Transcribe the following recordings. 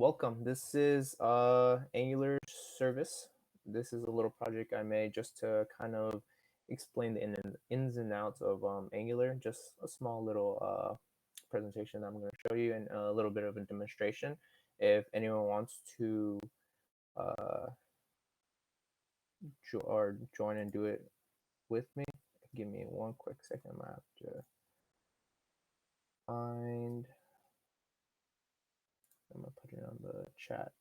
welcome. This is Angular Service. This is a little project I made just to kind of explain the ins and outs of Angular. Just a small little presentation I'm going to show you and a little bit of a demonstration. If anyone wants to uh, join and do it with me, give me one quick second. I'm going to have to find. I'm going to put it on the chat.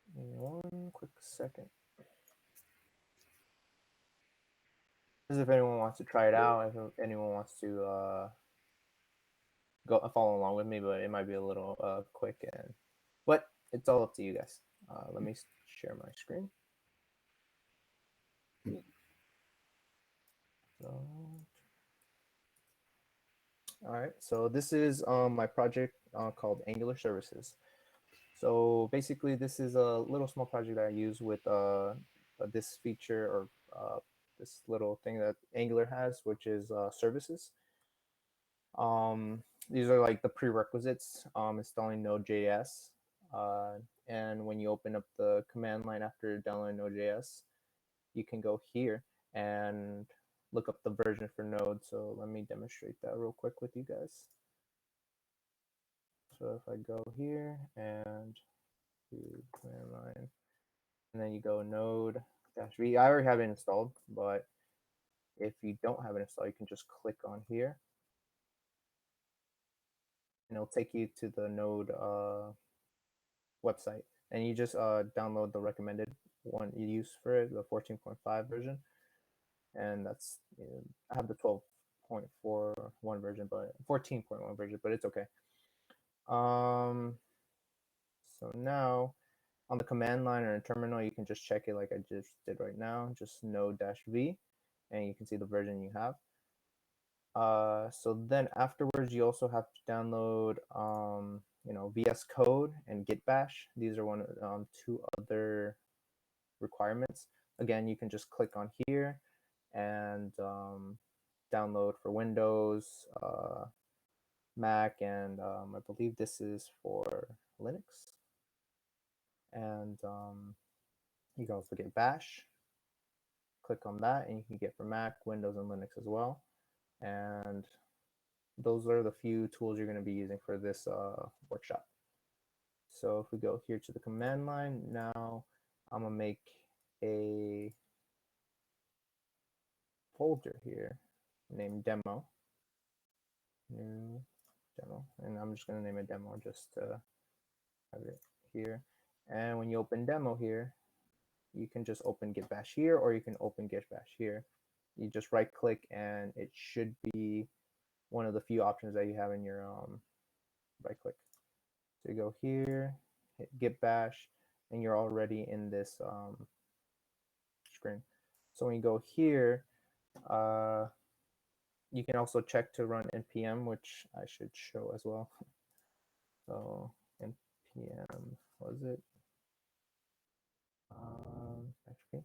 Give me one quick second. This is if anyone wants to try it out, if anyone wants to go follow along with me, but it might be a little quick, but it's all up to you guys. Let me share my screen. So, all right, so this is my project called Angular Services. So basically, this is a little small project that I use with this feature or this little thing that Angular has, which is services. These are like the prerequisites, installing Node.js. And when you open up the command line after downloading Node.js, you can go here and look up the version for Node. So let me demonstrate that real quick with you guys. So if I go here and do command line, and then you go node-v. I already have it installed, but if you don't have it installed, you can just click on here, and it'll take you to the Node website, and you just download the recommended one you use for it, the 14.5 version, and that's I have the 12.41 version, but 14.1 version, but it's okay. So now on the command line or in terminal, you can just check it like I just did right now, just node-v, and you can see the version you have. So then afterwards, you also have to download, VS Code and Git Bash. These are two other requirements. Again, you can just click on here and download for Windows, Mac, and I believe this is for Linux. And you can also get Bash. Click on that, and you can get for Mac, Windows, and Linux as well. And those are the few tools you're going to be using for this workshop. So if we go here to the command line, now I'm going to make a folder here named demo. New demo. And I'm just going to name it demo just to have it here. And when you open demo here, you can just open Git Bash here, or you can open Git Bash here. You just right click, and it should be one of the few options that you have in your right click. So you go here, hit Git Bash, and you're already in this screen. So when you go here, you can also check to run npm, which I should show as well. So npm, was it? Actually, I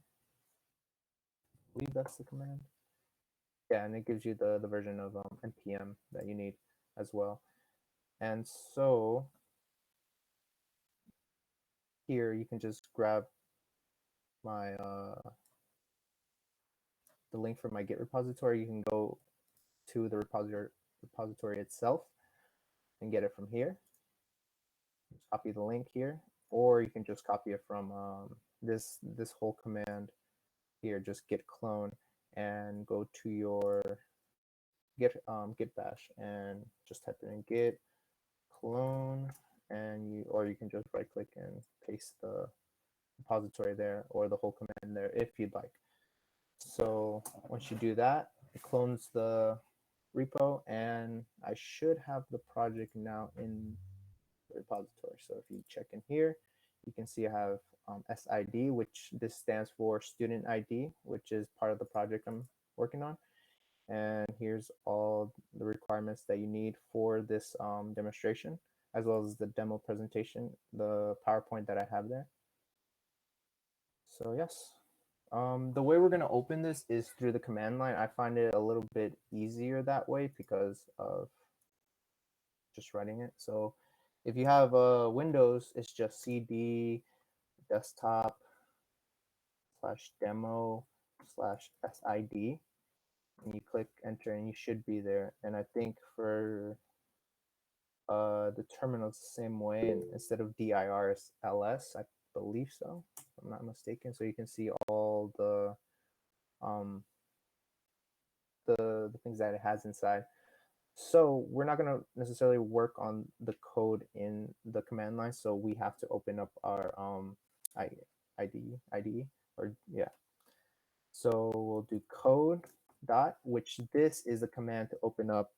believe that's the command. Yeah, and it gives you the version of npm that you need as well. And so here you can just grab my the link for my Git repository. You can go to the repository itself and get it from here. Just copy the link here, or you can just copy it from this whole command here. Just git clone and go to your git bash and just type it in git clone, and you can just right click and paste the repository there, or the whole command there if you'd like. So once you do that, it clones the repo, and I should have the project now in the repository. So if you check in here, you can see I have SID, which this stands for Student ID, which is part of the project I'm working on. And here's all the requirements that you need for this demonstration, as well as the demo presentation, the PowerPoint that I have there. So yes, The way we're going to open this is through the command line. I find it a little bit easier that way because of just running it. So if you have Windows, it's just cd desktop /demo /sid, and you click enter and you should be there. And I think for the terminal it's the same way, and instead of dir it's ls, I believe so, if I'm not mistaken. So you can see all um, the things that it has inside. So we're not going to necessarily work on the code in the command line, so we have to open up our IDE, or yeah. So we'll do code dot, which this is the command to open up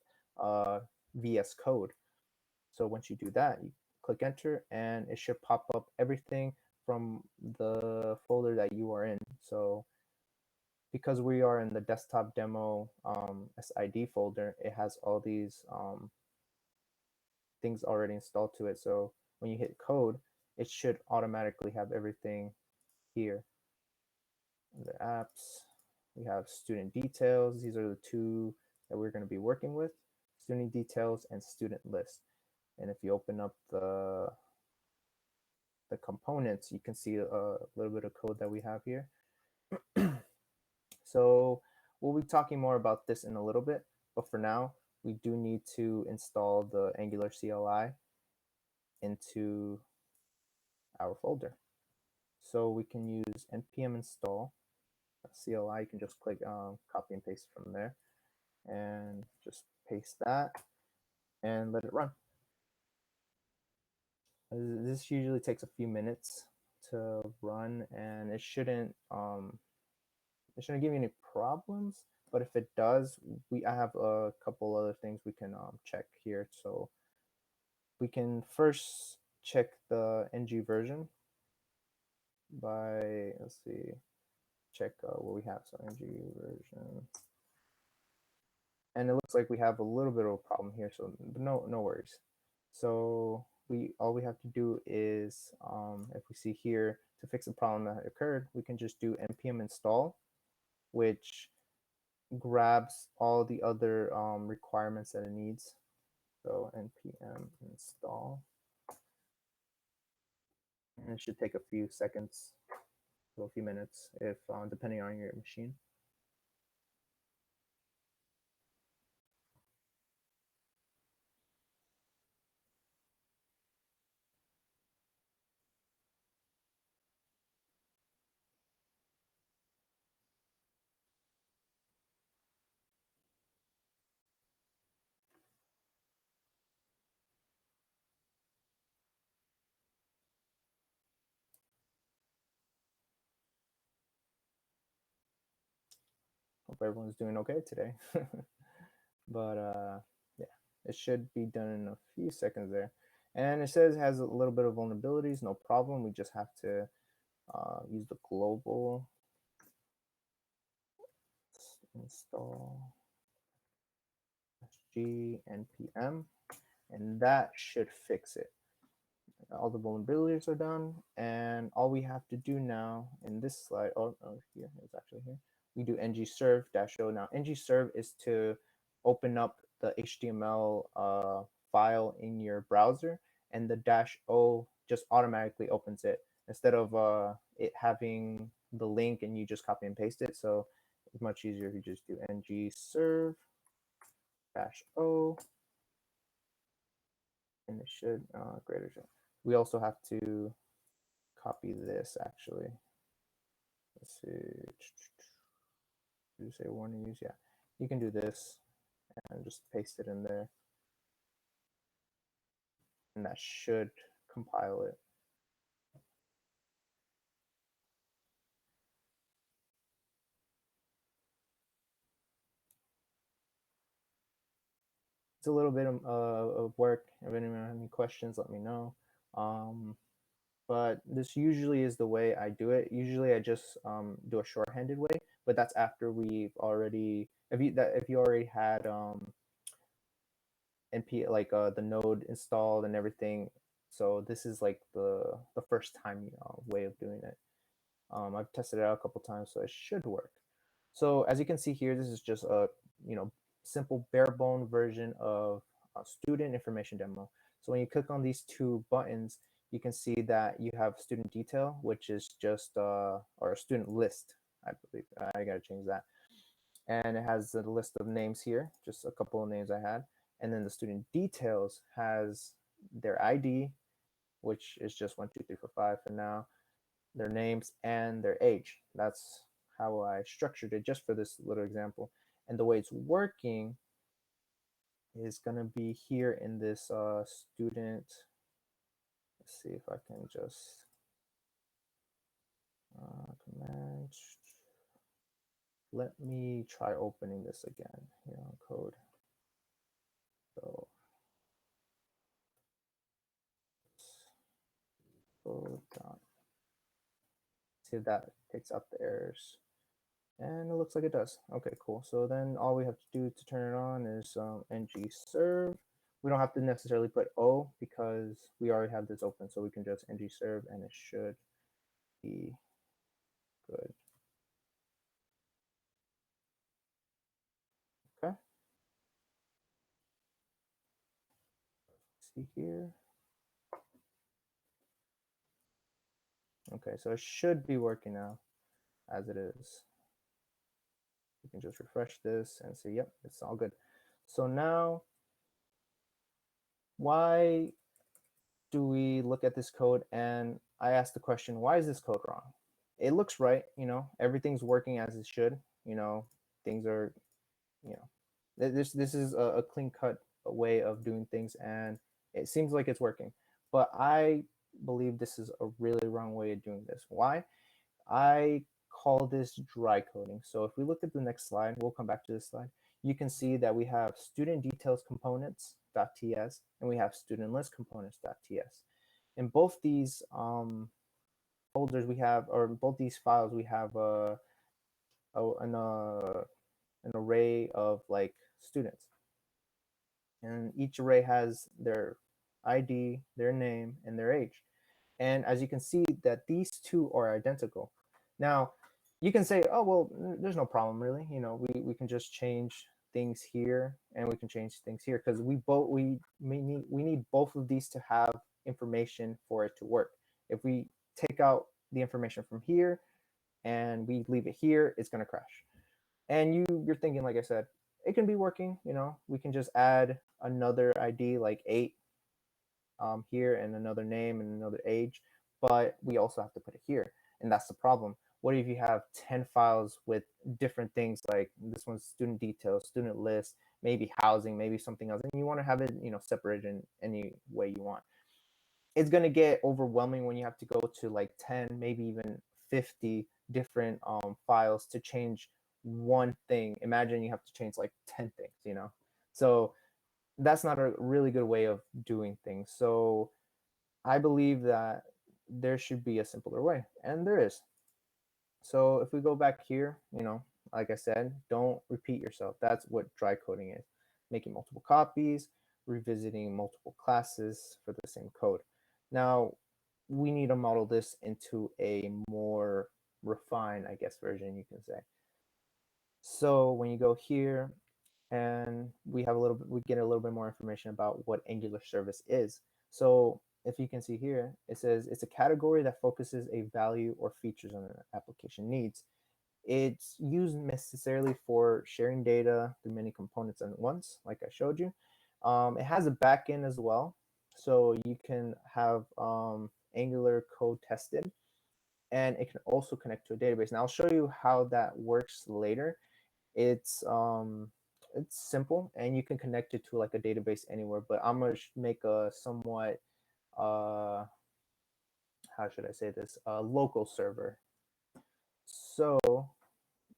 VS Code. So once you do that, you click enter, and it should pop up everything from the folder that you are in. So because we are in the desktop demo SID folder, it has all these things already installed to it. So when you hit code, it should automatically have everything here. The apps, we have student details. These are the two that we're going to be working with: student details and student list. And if you open up the components, you can see a little bit of code that we have here. So we'll be talking more about this in a little bit, but for now, we do need to install the Angular CLI into our folder. So we can use npm install CLI. You can just click copy and paste from there, and just paste that and let it run. This usually takes a few minutes to run, and it shouldn't give you any problems. But if it does, I have a couple other things we can check here. So we can first check the ng version by, let's see, check what we have. So ng version, and it looks like we have a little bit of a problem here. So no worries. So all we have to do is, if we see here, to fix the problem that occurred, we can just do npm install, which grabs all the other requirements that it needs. So npm install, and it should take a few seconds, so a few minutes, if depending on your machine. Hope everyone's doing okay today. But yeah, it should be done in a few seconds there. And it says it has a little bit of vulnerabilities. No problem. We just have to use the global install g npm, and that should fix it. All the vulnerabilities are done, and all we have to do now in this slide, here, it's actually here, we do ng-serve -o. Now ng-serve is to open up the HTML file in your browser, and the -o just automatically opens it instead of it having the link and you just copy and paste it. So it's much easier if you just do ng-serve -o, and it should greater. We also have to copy this, actually. Let's see. Did you say warning use? Yeah. You can do this and just paste it in there, and that should compile it. It's a little bit of work. If anyone has any questions, let me know. But this usually is the way I do it. Usually I just do a shorthanded way, but that's after we've already, if you already had like the node installed and everything. So this is like the first time way of doing it. I've tested it out a couple times, so it should work. So as you can see here, this is just a simple bare bone version of a student information demo. So when you click on these two buttons, you can see that you have student detail, which is just or a student list, I believe. I gotta change that. And it has a list of names here, just a couple of names I had. And then the student details has their ID, which is just 1, 2, 3, 4, 5 for now, their names, and their age. That's how I structured it just for this little example. And the way it's working is going to be here in this student. Let's see if I can just command. Let me try opening this again here on code. So code. See if that takes out the errors. And it looks like it does. Okay, cool. So then all we have to do to turn it on is ng serve. We don't have to necessarily put O because we already have this open. So we can just ng serve and it should be good. Okay. See here. Okay, so it should be working now as it is. You can just refresh this and see, yep, it's all good. So now, why do we look at this code and I ask the question, why is this code wrong? It looks right, everything's working as it should, things are, this is a clean cut way of doing things and it seems like it's working. But I believe this is a really wrong way of doing this. Why? I call this dry coding. So if we look at the next slide, we'll come back to this slide. You can see that we have student details components.ts and we have student list components.ts. In both these folders we have, or both these files, we have an array of like students. And each array has their ID, their name, and their age. And as you can see that these two are identical. Now, you can say, oh, well, there's no problem really. We can just change things here and we can change things here because we need both of these to have information for it to work. If we take out the information from here and we leave it here, it's going to crash. And you're thinking, like I said, it can be working. We can just add another ID like 8 here and another name and another age, but we also have to put it here. And that's the problem. What if you have 10 files with different things, like this one's student details, student list, maybe housing, maybe something else, and you want to have it, separated in any way you want. It's going to get overwhelming when you have to go to like 10, maybe even 50 different files to change one thing. Imagine you have to change like 10 things, So that's not a really good way of doing things. So I believe that there should be a simpler way, and there is. So if we go back here, like I said, don't repeat yourself. That's what dry coding is. Making multiple copies, revisiting multiple classes for the same code. Now, we need to model this into a more refined, I guess, version, you can say. So when you go here, and we get a little bit more information about what Angular service is. So if you can see here, it says it's a category that focuses a value or features on an application needs. It's used necessarily for sharing data through many components at once, like I showed you. It has a backend as well, so you can have Angular code tested, and it can also connect to a database. And I'll show you how that works later. It's simple and you can connect it to like a database anywhere, but I'm going to make a somewhat how should I say this, local server. So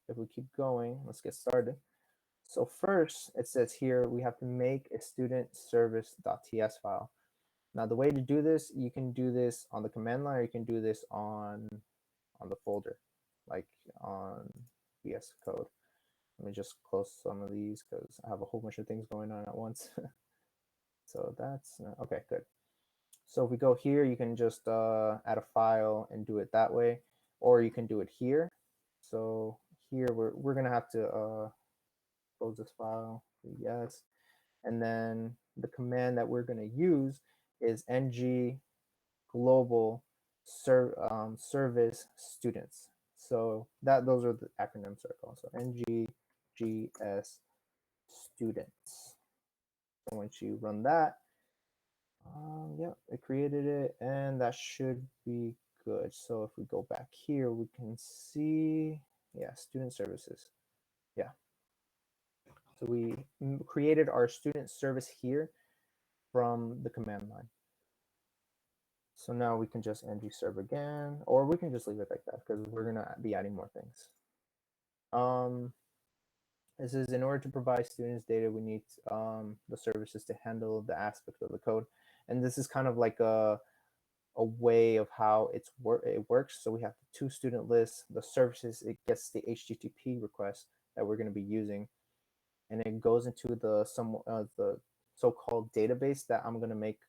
if we keep going, let's get started. So first it says here we have to make a studentservice.ts file. Now the way to do this, you can do this on the command line or you can do this on the folder, like on VS Code. Let me just close some of these because I have a whole bunch of things going on at once. So that's okay, good. So if we go here, you can just add a file and do it that way. or you can do it here. So here we're gonna have to close this file. Yes, and then the command that we're gonna use is ng global service students. So those are the acronym circles. So nggs students. So once you run that, yeah, it created it, and that should be good. So if we go back here, we can see, yeah, student services. Yeah. So we created our student service here from the command line. So now we can just ng serve again, or we can just leave it like that because we're gonna be adding more things. This is in order to provide students data, we need the services to handle the aspect of the code. And this is kind of like a way of how it works. So we have the two student lists, the services, it gets the HTTP request that we're going to be using, and it goes into the so-called database that I'm going to make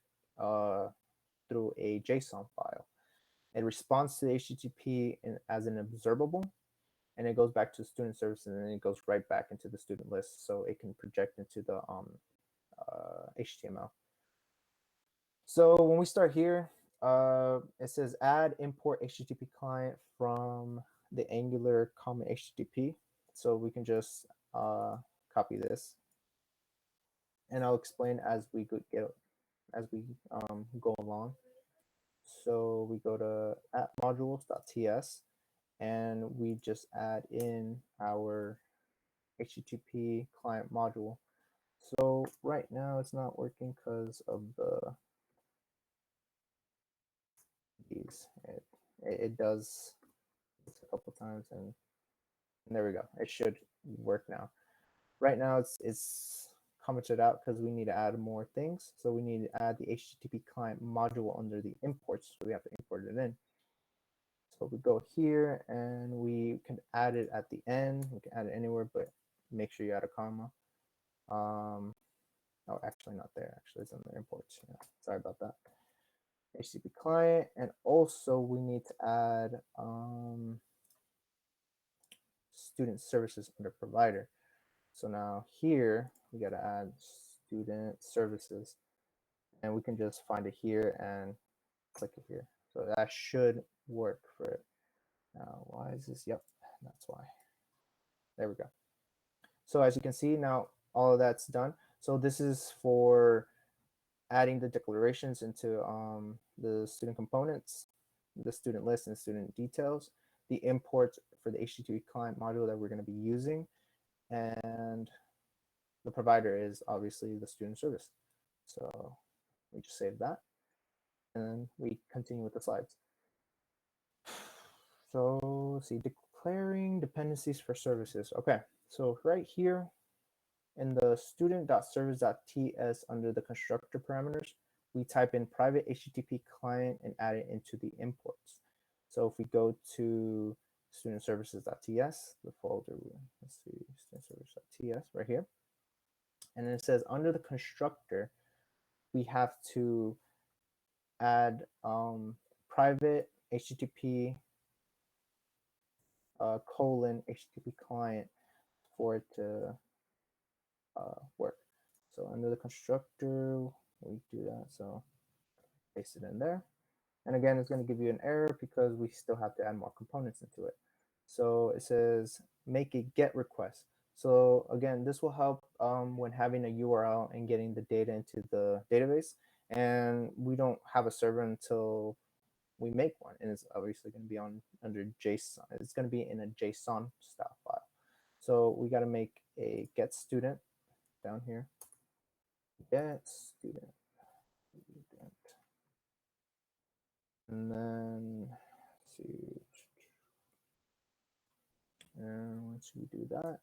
through a JSON file. It responds to the HTTP as an observable, and it goes back to the student service, and then it goes right back into the student list, so it can project into the HTML. So when we start here, it says add import HTTP client from the Angular common HTTP. So we can just copy this, and I'll explain as we go along. So we go to @modules.ts, and we just add in our HTTP client module. So right now it's not working because of these. It does this a couple times, and there we go. It should work now. Right now it's commented out because we need to add more things. So we need to add the HTTP client module under the imports. So we have to import it in. So we go here and we can add it at the end. We can add it anywhere, but make sure you add a comma. Oh, actually not there. Actually, it's under imports. Yeah, sorry about that. HTTP client, and also we need to add student services under provider. So now here we got to add student services, and we can just find it here and click it here. So that should work for it. Now, why is this? Yep, that's why. There we go. So as you can see now, all of that's done. So this is for adding the declarations into the student components, the student list and student details, the import for the HTTP client module that we're going to be using, and the provider is obviously the student service. So we just save that, and we continue with the slides. So let's see, declaring dependencies for services. Okay, so right here in the student.service.ts under the constructor parameters, we type in private HTTP client and add it into the imports. So if we go to studentservices.ts, the folder, let's see, studentservice.ts right here. And then it says under the constructor, we have to add private HTTP colon HTTP client for it to work. So under the constructor, we do that. So paste it in there. And again, it's going to give you an error because we still have to add more components into it. So it says make a GET request. So again, this will help when having a URL and getting the data into the database. And we don't have a server until we make one. And it's obviously going to be under JSON. It's going to be in a JSON style file. So we got to make a get student down here. Get student. And then let's see. And once we do that,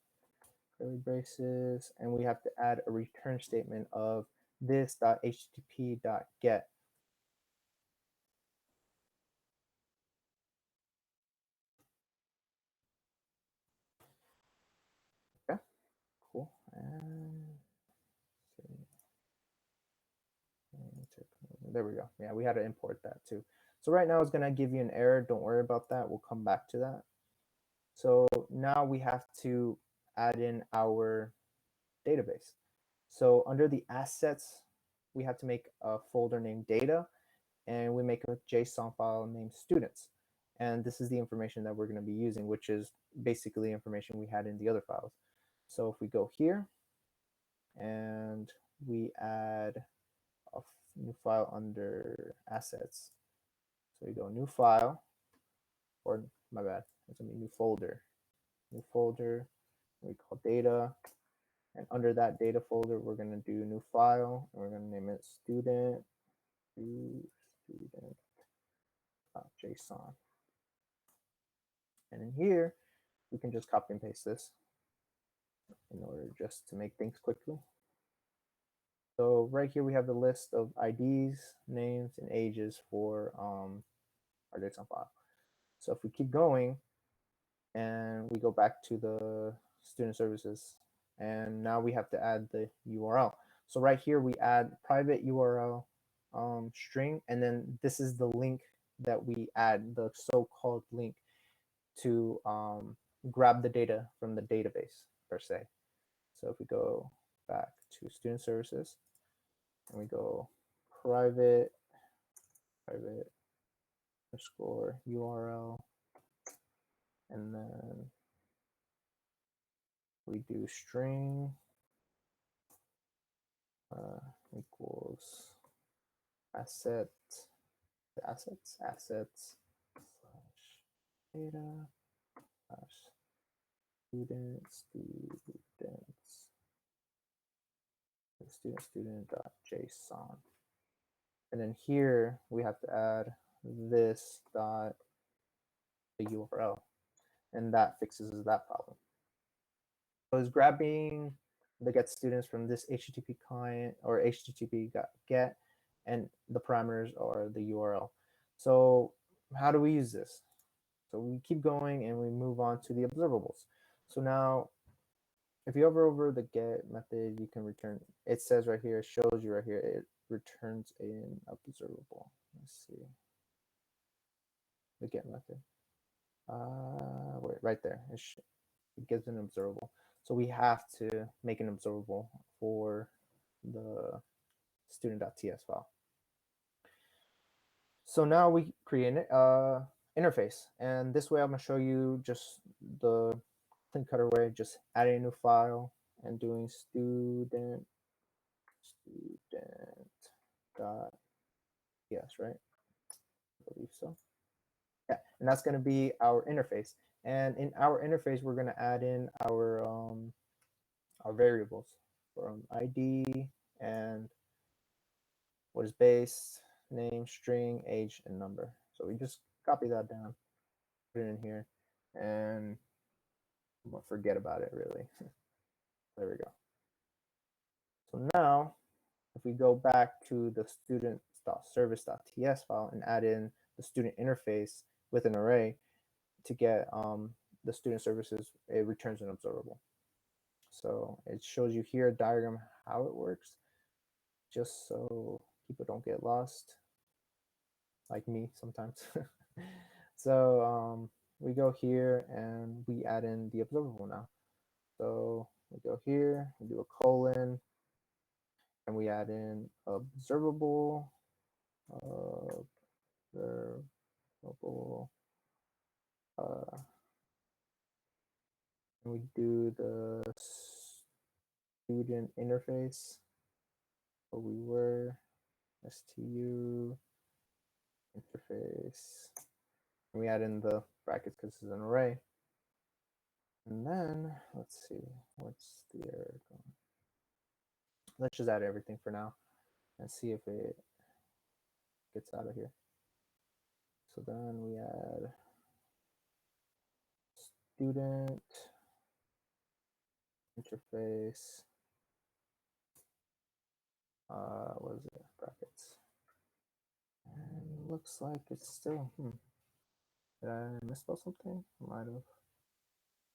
curly braces, and we have to add a return statement of this.http.get. Okay, cool. And there we go. Yeah, we had to import that too. So right now it's going to give you an error. Don't worry about that. We'll come back to that. So now we have to add in our database. So under the assets, we have to make a folder named data, and we make a JSON file named students. And this is the information that we're going to be using, which is basically information we had in the other files. So if we go here and we add a new file under assets. So we go new file, or my bad, it's gonna be new folder. New folder, we call data. And under that data folder, we're gonna do new file, and we're gonna name it student student.json. And in here, we can just copy and paste this in order just to make things quickly. So right here we have the list of IDs, names, and ages for our JSON file. So if we keep going and we go back to the student services, and now we have to add the URL. So right here we add private URL string, and then this is the link that we add, the so-called link to grab the data from the database per se. So if we go back to student services and we go private underscore URL, and then we do string equals assets slash data slash student.json. And then here we have to add this dot the URL, and that fixes that problem. So it's grabbing the get students from this HTTP client or HTTP get, and the parameters are the URL. So how do we use this? So we keep going and we move on to the observables. So now if you hover over the get method, you can return, it says right here, it shows you right here, it returns an observable. Let's see, the get method. Wait, right there, it gives an observable. So we have to make an observable for the student.ts file. So now we create an interface, and this way I'm going to show you just the clean cutter way, just adding a new file and doing student.ts, right? I believe so. Yeah, and that's going to be our interface. And in our interface, we're going to add in our variables from ID and what is base, name, string, age, and number. So we just copy that down, put it in here, and we'll forget about it really. There we go. So now, if we go back to the student.service.ts file and add in the student interface with an array to get the student services, it returns an observable. So it shows you here a diagram how it works, just so people don't get lost, like me sometimes. So we go here and we add in the observable now. So we go here, we do a colon, and we add in observable, and we do the student interface. So we were stu interface. And we add in the brackets because this is an array. And then let's see, what's the error going? Let's just add everything for now and see if it gets out of here. So then we add student interface. What is it? Brackets. And it looks like it's still. Did I misspell something? I might have.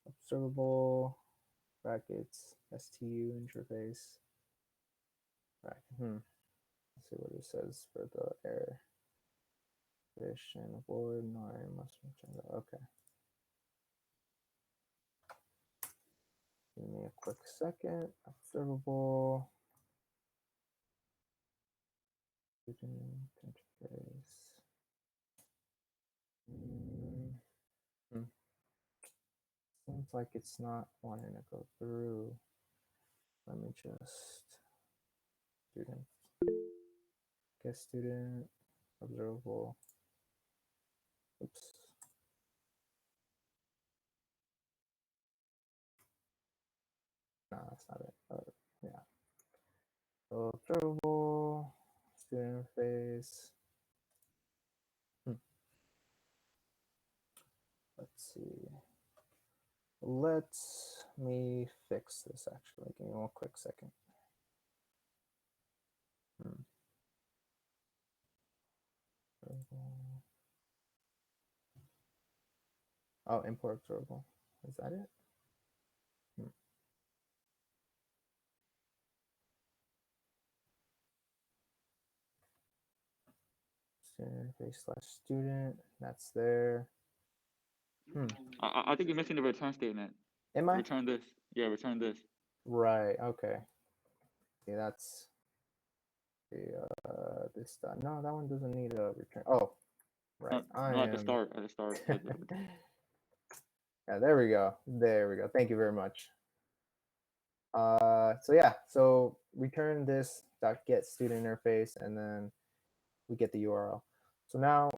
Observable brackets stu interface. Bracket. Let's see what it says for the error. condition void nor must return the, okay. Give me a quick second. Observable. Student interface. Seems like it's not wanting to go through. Let me just student. Get student observable. Oops. No, that's not it. Yeah. So observable student interface. Let's see. Let me fix this actually. Give me one quick second. Oh, import observable. Is that it? Student interface slash student. That's there. I think you're missing the return statement. Am I? Return this. Yeah, return this. Right. Okay. Yeah, that's the this done. No, that one doesn't need a return. Oh, right. No, at the start. At the start. Yeah, there we go. There we go. Thank you very much. So yeah, so return this .get student interface, and then we get the URL. So now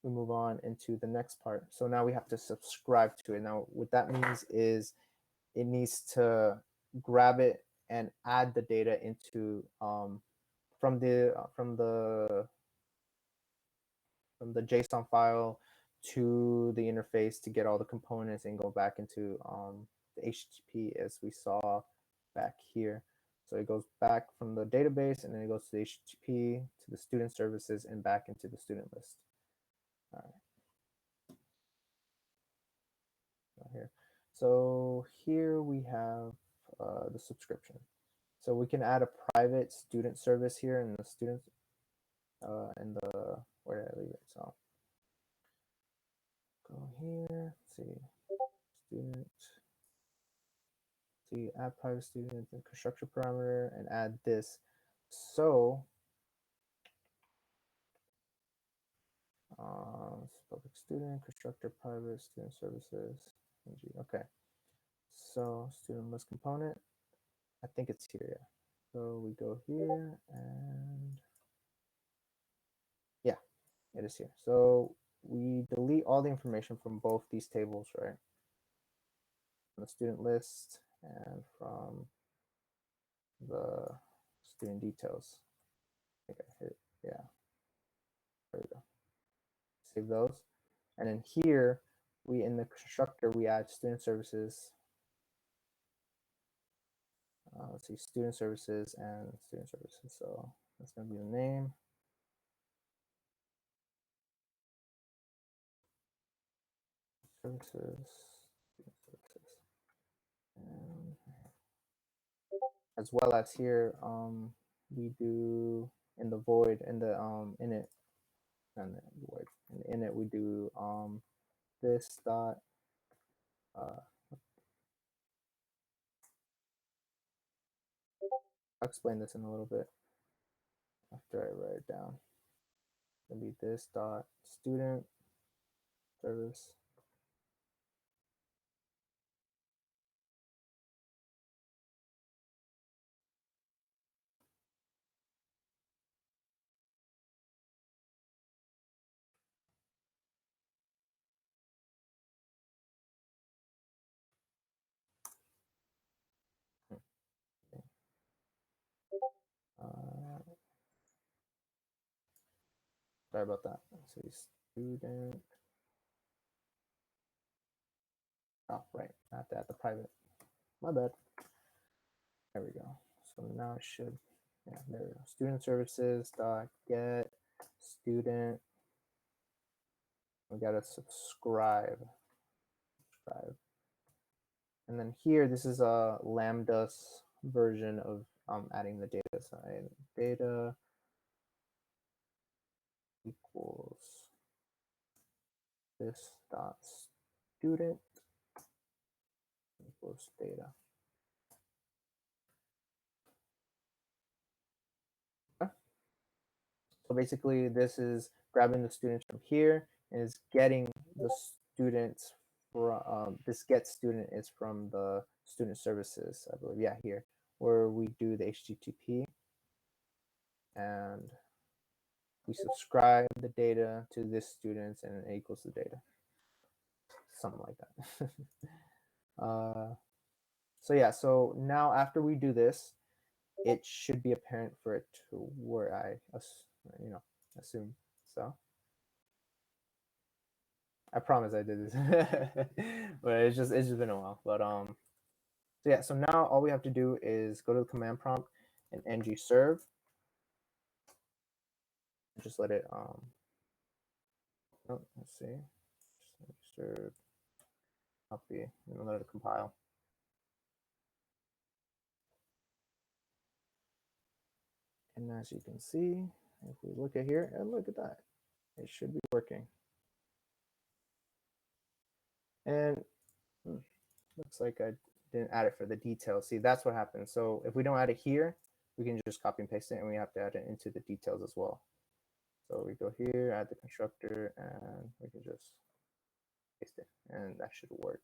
we move on into the next part. So now we have to subscribe to it. Now what that means is it needs to grab it and add the data into from the JSON file to the interface to get all the components and go back into the HTTP as we saw back here. So it goes back from the database and then it goes to the HTTP, to the student services, and back into the student list. All right. Here. So here we have the subscription. So we can add a private student service here in the students and the, where did I leave it? So go here, let's see, student, see, add private student and constructor parameter and add this. So public student, constructor private, student services, okay. So student list component, I think it's here, yeah. So we go here and yeah, it is here. So we delete all the information from both these tables, right? From the student list and from the student details. I think I hit, yeah. There we go. Save those. And then here, we in the constructor, we add student services. Let's see, student services and student services. So that's going to be the name. Services, student services. And as well as here, we do in the void, in the init, and the void, in it we do this dot I'll explain this in a little bit after I write it down. It'll be this dot student service. Sorry about that. Let's see, student. Oh, right, not that, the private. My bad. There we go. So now it should, yeah, there we go. Student services dot get student. We gotta subscribe. And then here, this is a lambda's version of adding the data side. Data equals this dot student equals data. Okay. So basically, this is grabbing the students from here and is getting the students from this get student is from the student services, I believe. Yeah, here where we do the HTTP and we subscribe the data to this student and it equals the data. Something like that. So yeah, so now after we do this, it should be apparent for it to work. Assume so. I promise I did this, but it's just been a while. But so yeah, so now all we have to do is go to the command prompt and ng serve. Just let it let's see, just serve copy and let it compile. And as you can see, if we look at here, and look at that, it should be working. And looks like I didn't add it for the details. See, that's what happens. So if we don't add it here, we can just copy and paste it, and we have to add it into the details as well. So we go here, add the constructor, and we can just paste it, and that should work.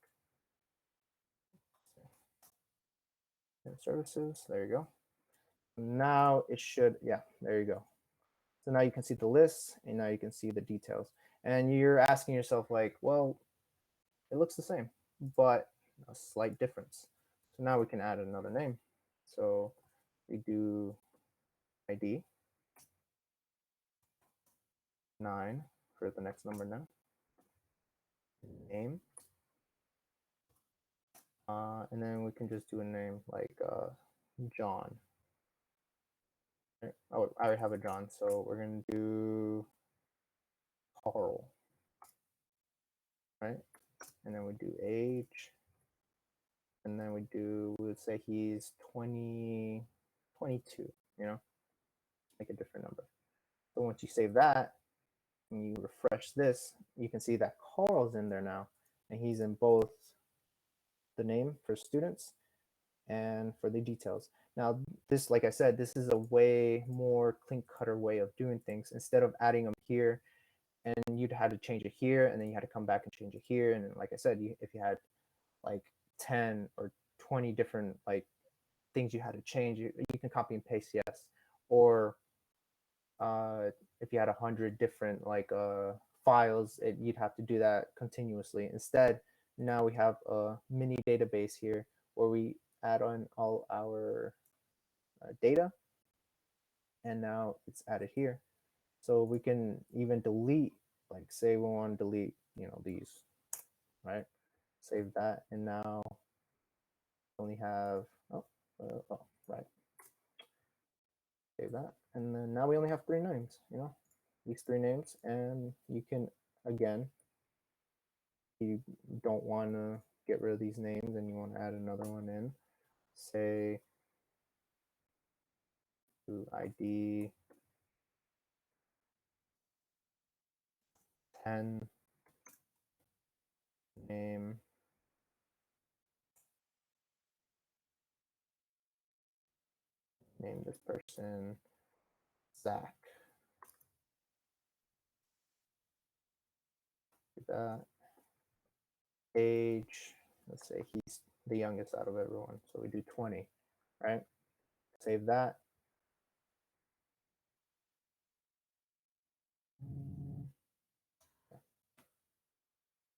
And services, there you go. Now it should, yeah, there you go. So now you can see the list, and now you can see the details. And you're asking yourself like, well, it looks the same, but a slight difference. So now we can add another name. So we do ID 9 for the next number now. Name. And then we can just do a name like John. Oh, I already have a John, so we're going to do Carl. Right? And then we do age. And then we would say he's 22, make a different number. So once you save that, and you refresh this, you can see that Carl's in there now, and he's in both the name for students and for the details. Now, this, like I said, this is a way more clean cutter way of doing things. Instead of adding them here, and you'd had to change it here, and then you had to come back and change it here. And then, like I said, if you had like 10 or 20 different like things you had to change, you can copy and paste, yes. Or if you had 100 different like files, you'd have to do that continuously. Instead, now we have a mini database here where we add on all our data, and now it's added here. So we can even delete, like say we want to delete, these, right? Save that, and now only have, right. Save that, and then now we only have 3 names, these 3 names, and you can, again, you don't want to get rid of these names and you want to add another one in, say to ID 10, name this person Zach. Do that. Age, let's say he's the youngest out of everyone, so we do 20, right? Save that.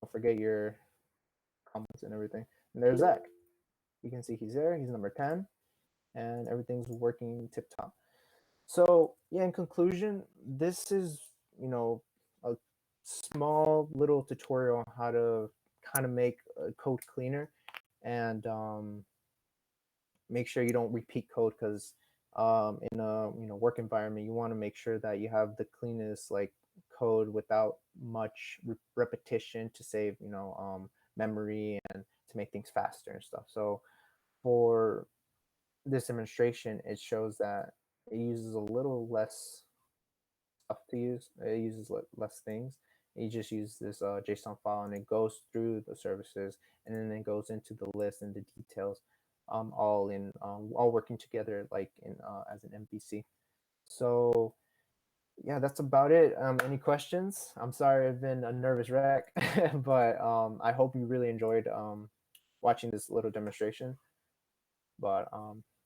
Don't forget your comments and everything. And there's Zach. You can see he's there. He's number 10, and everything's working tip top. So yeah, in conclusion, this is a small little tutorial on how to kind of make code cleaner and make sure you don't repeat code, because in a work environment, you want to make sure that you have the cleanest like code without much repetition to save memory and to make things faster and stuff. So for this demonstration, it shows that it uses a little less stuff to use. It uses less things, You just use this JSON file, and it goes through the services, and then it goes into the list and the details, all working together like in as an MVC. So yeah, that's about it. Any questions? I'm sorry I've been a nervous wreck, but I hope you really enjoyed watching this little demonstration. But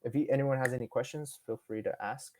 if anyone has any questions, feel free to ask.